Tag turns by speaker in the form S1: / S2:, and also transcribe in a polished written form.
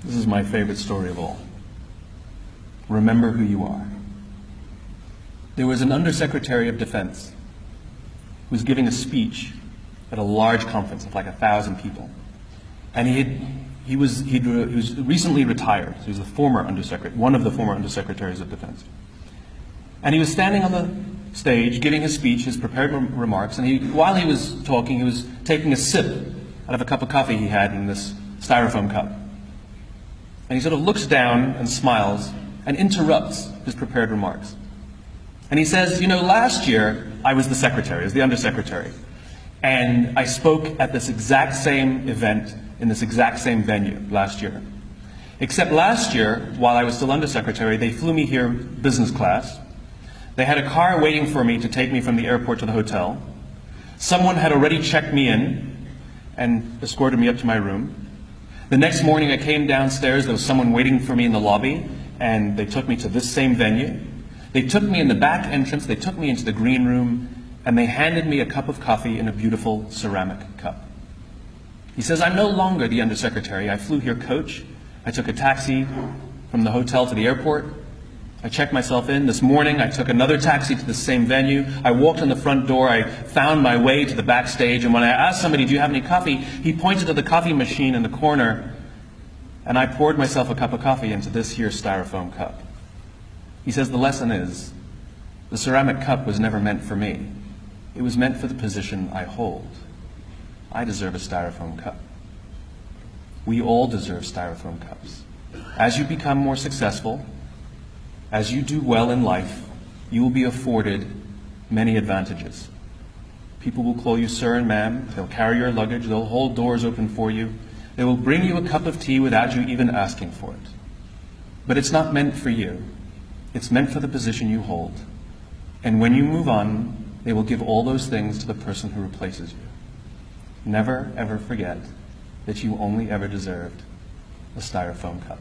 S1: This is my favorite story of all. Remember who you are. There was an Undersecretary of Defense who was giving a speech at a large conference of like 1,000 people. And he was recently retired. So he was the former Undersecretary, one of the former Undersecretaries of Defense. And he was standing on the stage giving his speech, his prepared remarks, and while he was talking, he was taking a sip out of a cup of coffee he had in this styrofoam cup. And he sort of looks down and smiles and interrupts his prepared remarks. And he says, you know, last year I was the secretary, as the undersecretary, and I spoke at this exact same event in this exact same venue last year. Except last year, while I was still undersecretary, they flew me here business class. They had a car waiting for me to take me from the airport to the hotel. Someone had already checked me in and escorted me up to my room. The next morning I came downstairs, there was someone waiting for me in the lobby, and they took me to this same venue. They took me in the back entrance, they took me into the green room, and they handed me a cup of coffee in a beautiful ceramic cup. He says, I'm no longer the undersecretary. I flew here coach. I took a taxi from the hotel to the airport. I checked myself in. This morning I took another taxi to the same venue. I walked in the front door. I found my way to the backstage, and when I asked somebody, do you have any coffee? He pointed to the coffee machine in the corner, and I poured myself a cup of coffee into this here styrofoam cup. He says the lesson is, the ceramic cup was never meant for me. It was meant for the position I hold. I deserve a styrofoam cup. We all deserve styrofoam cups. As you become more successful, as you do well in life, you will be afforded many advantages. People will call you sir and ma'am. They'll carry your luggage. They'll hold doors open for you. They will bring you a cup of tea without you even asking for it. But it's not meant for you. It's meant for the position you hold. And when you move on, they will give all those things to the person who replaces you. Never, ever forget that you only ever deserved a styrofoam cup.